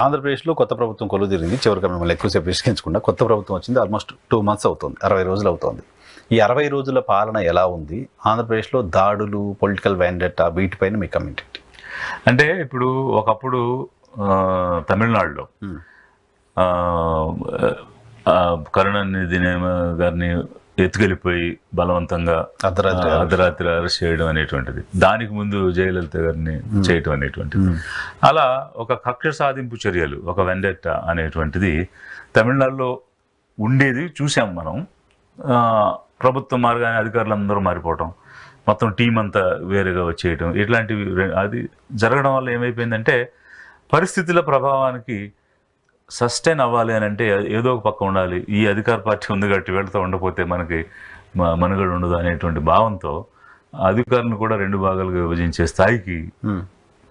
ఆంధ్రప్రదేశ్లో కొత్త ప్రభుత్వం కొలువుదీరింది. చివరిగా మిమ్మల్ని ఎక్కువసేపు విశ్లేషించకుండా కొత్త ప్రభుత్వం వచ్చింది. ఆల్మోస్ట్ 2 months అవుతుంది, 60 రోజులు అవుతుంది. ఈ 60 రోజుల పాలన ఎలా ఉంది? ఆంధ్రప్రదేశ్లో దాడులు, పొలిటికల్ వ్యాండెట్టా వీటిపైన మీ కమెంట్ ఏంటి? అంటే ఇప్పుడు ఒకప్పుడు తమిళనాడులో కరుణానిధి గారిని ఎత్తుకెళ్ళిపోయి బలవంతంగా అర్ధరాత్రి అరెస్ట్ చేయడం అనేటువంటిది, దానికి ముందు జయలలిత గారిని చేయడం అనేటువంటిది, అలా ఒక కక్ష సాధింపు చర్యలు, ఒక వెండెట్టా అనేటువంటిది తమిళనాడులో ఉండేది చూసాం మనం. ప్రభుత్వం మారగానే అధికారులందరూ మారిపోవటం, మొత్తం టీం అంతా వేరేగా వచ్చేయటం, ఇట్లాంటివి అది జరగడం వల్ల ఏమైపోయిందంటే పరిస్థితుల ప్రభావానికి సస్టైన్ అవ్వాలి అని అంటే ఏదో ఒక పక్క ఉండాలి, ఈ అధికార పార్టీ ఉంది కాబట్టి వీళ్ళతో ఉండకపోతే మనకి మనుగడ ఉండదు అనేటువంటి భావంతో అధికారులను కూడా 2 భాగాలుగా విభజించే స్థాయికి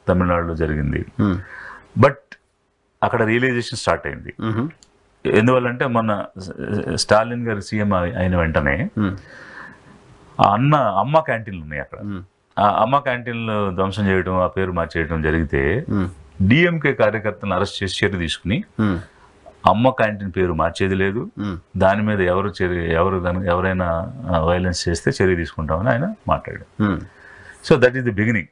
తమిళనాడులో జరిగింది. బట్ అక్కడ రియలైజేషన్ స్టార్ట్ అయింది. ఎందువల్లంటే మొన్న స్టాలిన్ గారు సీఎం అయిన వెంటనే అమ్మ క్యాంటీన్లు ఉన్నాయి అక్కడ. ఆ అమ్మ క్యాంటీన్లు ధ్వంసం చేయడం, ఆ పేరు మార్చేయడం జరిగితే డిఎంకే కార్యకర్తలను అరెస్ట్ చేసి చర్య తీసుకుని అమ్మ క్యాంటీన్ పేరు మార్చేది లేదు, దాని మీద ఎవరైనా వైలెన్స్ చేస్తే చర్య తీసుకుంటామని ఆయన మాట్లాడాడు. So that is the beginning.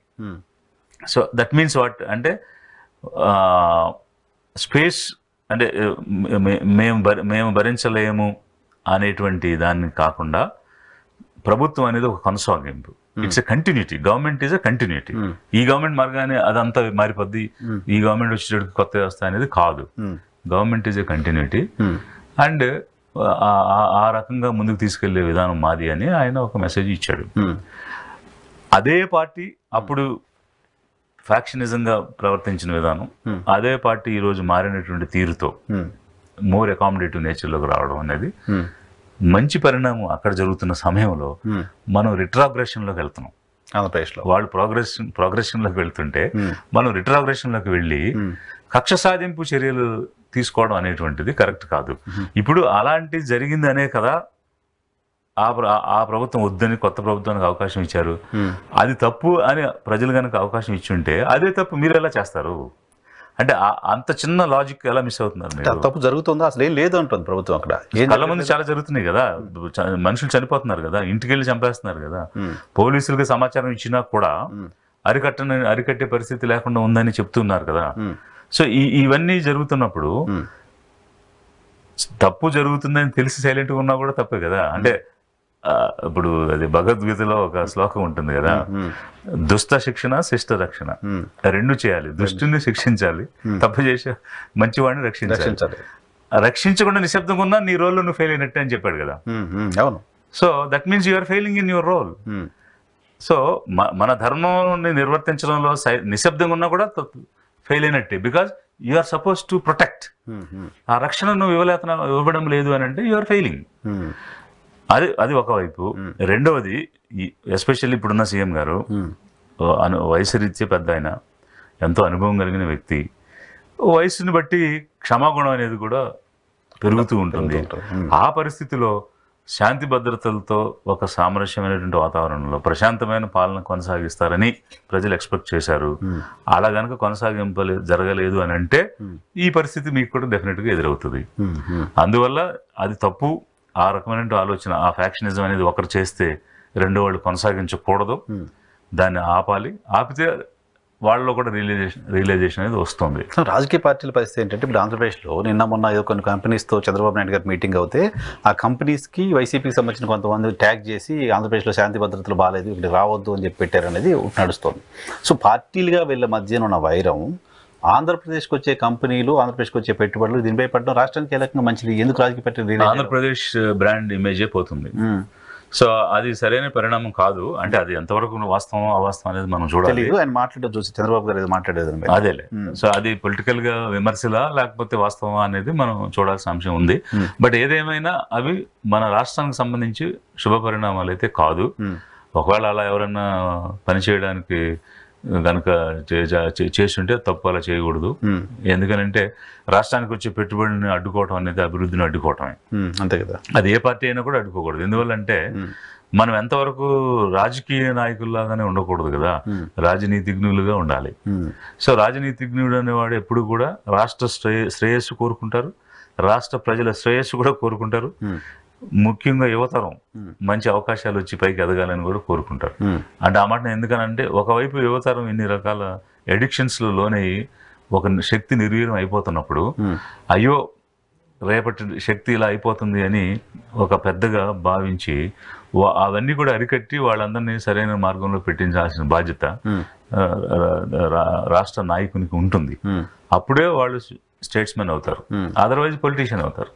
So that means what అంటే స్పేస్ అంటే మేము భరించలేము అనేటువంటి దాన్ని కాకుండా ప్రభుత్వం అనేది ఒక కొనసాగింపు. It's a continuity. Government is a continuity. ఈ గవర్నమెంట్ మారగానే అదంతా మారిపోద్ది, ఈ గవర్నమెంట్ వచ్చేటప్పుడు కొత్త వ్యవస్థ అనేది కాదు. Government is a continuity and ఆ రకంగా ముందుకు తీసుకెళ్లే విధానం మాది అని ఆయన ఒక మెసేజ్ ఇచ్చాడు. అదే పార్టీ అప్పుడు ఫ్యాక్షనిజంగా ప్రవర్తించిన విధానం, అదే పార్టీ ఈరోజు మారినటువంటి తీరుతో మోర్ అకామిడేటివ్ నేచర్లోకి రావడం అనేది మంచి పరిణామం. అక్కడ జరుగుతున్న సమయంలో మనం రిట్రాగ్రెషన్లోకి వెళ్తున్నాం. ఆంధ్రప్రదేశ్లో వాళ్ళు ప్రోగ్రెషన్లోకి వెళ్తుంటే మనం రిట్రాగ్రెషన్లోకి వెళ్ళి కక్ష సాధింపు చర్యలు తీసుకోవడం అనేటువంటిది కరెక్ట్ కాదు. ఇప్పుడు అలాంటి జరిగింది అనే కదా ఆ ప్రభుత్వం వద్దని కొత్త ప్రభుత్వానికి అవకాశం ఇచ్చారు. అది తప్పు అని ప్రజలు కనుక అవకాశం ఇచ్చుంటే అదే తప్పు మీరు ఎలా చేస్తారు అంటే అంత చిన్న లాజిక్ ఎలా మిస్ అవుతున్నారు? తప్పు జరుగుతుందా? అసలు ఏం లేదు అంటుంది ప్రభుత్వం. అక్కడ కళ్ళ ముందు చాలా జరుగుతున్నాయి కదా, మనుషులు చనిపోతున్నారు కదా, ఇంటికి వెళ్ళి చంపేస్తున్నారు కదా, పోలీసులకు సమాచారం ఇచ్చినా కూడా అరికట్టే పరిస్థితి లేకుండా ఉందని చెప్తున్నారు కదా. సో ఇవన్నీ జరుగుతున్నప్పుడు తప్పు జరుగుతుందని తెలిసి సైలెంట్గా ఉన్నా కూడా తప్పే కదా. అంటే ఇప్పుడు అది భగవద్గీతలో ఒక శ్లోకం ఉంటుంది కదా, దుష్ట శిక్షణ శిష్ట రక్షణ, 2 చేయాలి. దుష్టుని శిక్షించాలి, తప్పు చేసే మంచివాడిని రక్షించాలి. రక్షించకుండా నిశ్శబ్దంగా ఉన్నా నీ రోల్లో నువ్వు ఫెయిల్ అయినట్టే అని చెప్పాడు కదా. అవును. So that means you are failing in your role. So మన ధర్మాన్ని నిర్వర్తించడంలో నిశ్శబ్దంగా ఉన్నా కూడా ఫెయిల్ అయినట్టే, because you are suppose to protect. ఆ రక్షణ నువ్వు ఇవ్వడం లేదు అని అంటే యు ఆర్ ఫెయిలింగ్. అది ఒకవైపు. రెండవది, ఎస్పెషల్లీ ఇప్పుడున్న సీఎం గారు వయసు రీత్యా పెద్ద ఆయన, ఎంతో అనుభవం కలిగిన వ్యక్తి. వయసుని బట్టి క్షమాగుణం అనేది కూడా పెరుగుతూ ఉంటుంది. ఆ పరిస్థితిలో శాంతి భద్రతలతో ఒక సామరస్యమైనటువంటి వాతావరణంలో ప్రశాంతమైన పాలన కొనసాగిస్తారని ప్రజలు ఎక్స్పెక్ట్ చేశారు. అలా కనుక జరగలేదు అని అంటే ఈ పరిస్థితి మీకు కూడా డెఫినెట్గా ఎదురవుతుంది. అందువల్ల అది తప్పు. ఆ రకమైన ఆలోచన, ఆ ఫ్యాక్షనిజం అనేది ఒకరు చేస్తే రెండో వాళ్ళు కొనసాగించకూడదు, దాన్ని ఆపాలి. ఆపితే వాళ్ళలో కూడా రియలైజేషన్ అనేది వస్తుంది. రాజకీయ పార్టీల పరిస్థితి ఏంటంటే ఇప్పుడు ఆంధ్రప్రదేశ్లో మొన్న ఏదో కొన్ని కంపెనీస్తో చంద్రబాబు నాయుడు గారు మీటింగ్ అవుతే ఆ కంపెనీస్కి వైసీపీకి సంబంధించిన కొంతమంది ట్యాగ్ చేసి ఆంధ్రప్రదేశ్లో శాంతి భద్రతలు బాగాలేదు, ఇక్కడ రావద్దు అని చెప్పి పెట్టారు అనేది నడుస్తుంది. సో పార్టీలుగా వీళ్ళ మధ్యన ఉన్న వైరం ఆంధ్రప్రదేశ్కి వచ్చే కంపెనీలు, ఆంధ్రప్రదేశ్కి వచ్చే పెట్టుబడులు దీనిపై పడడం రాష్ట్రానికి ఏ రకంగా మంచిది? ఎందుకు రాజకీయ పార్టీ ఆంధ్రప్రదేశ్ బ్రాండ్ ఇమేజే పోతుంది. సో అది సరైన పరిణామం కాదు. అంటే అది ఎంతవరకు వాస్తవం అవాస్తవం అనేది మనం చూడాలి. ఆయన మాట్లాడేది చూసి చంద్రబాబు గారు మాట్లాడేది అదేలే. సో అది పొలిటికల్ గా విమర్శలా లేకపోతే వాస్తవం అనేది మనం చూడాల్సిన అంశం ఉంది. బట్ ఏదేమైనా అవి మన రాష్ట్రానికి సంబంధించి శుభ పరిణామాలు అయితే కాదు. ఒకవేళ అలా ఎవరైనా పనిచేయడానికి కనుక చేస్తుంటే తప్పు అలా చేయకూడదు. ఎందుకనంటే రాష్ట్రానికి వచ్చే పెట్టుబడిని అడ్డుకోవటం అనేది అభివృద్ధిని అడ్డుకోవటమే, అంతే కదా. అది ఏ పార్టీ అయినా కూడా అడ్డుకోకూడదు. ఎందువల్లంటే మనం ఎంతవరకు రాజకీయ నాయకుల్లాగానే ఉండకూడదు కదా, రాజనీతిజ్ఞులుగా ఉండాలి. సో రాజనీతిజ్ఞుడు అనేవాడు ఎప్పుడు కూడా రాష్ట్ర శ్రేయస్సు కోరుకుంటారు, రాష్ట్ర ప్రజల శ్రేయస్సు కూడా కోరుకుంటారు. ముఖ్యంగా యువతరం మంచి అవకాశాలు వచ్చి పైకి ఎదగాలని కూడా కోరుకుంటారు. అంటే ఆ మాట ఎందుకనంటే, ఒకవైపు యువతరం ఇన్ని రకాల ఎడిక్షన్స్లో లోనయ్యి ఒక శక్తి నిర్వీర్యం అయిపోతున్నప్పుడు, అయ్యో రేపటి శక్తి ఇలా అయిపోతుంది అని ఒక పెద్దగా భావించి అవన్నీ కూడా అరికట్టి వాళ్ళందరినీ సరైన మార్గంలో పెట్టించాల్సిన బాధ్యత రాష్ట్ర నాయకునికి ఉంటుంది. అప్పుడే వాళ్ళు స్టేట్స్మెన్ అవుతారు, అదర్వైజ్ పొలిటీషియన్ అవుతారు.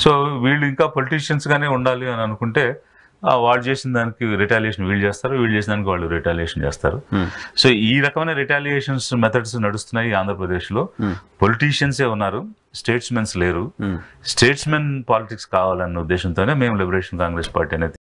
సో వీళ్ళు ఇంకా పొలిటీషియన్స్ గానే ఉండాలి అని అనుకుంటే, వాళ్ళు చేసిన దానికి రిటాలియేషన్ వీళ్ళు చేస్తారు, వీళ్ళు చేసిన దానికి వాళ్ళు రిటాలియేషన్ చేస్తారు. సో ఈ రకమైన రిటాలియేషన్స్ మెథడ్స్ నడుస్తున్నాయి ఆంధ్రప్రదేశ్లో. పొలిటీషియన్సే ఉన్నారు, స్టేట్స్మెన్స్ లేరు. స్టేట్స్మెన్ పాలిటిక్స్ కావాలన్న ఉద్దేశంతోనే మేము లిబరేషన్ కాంగ్రెస్ పార్టీ అనేది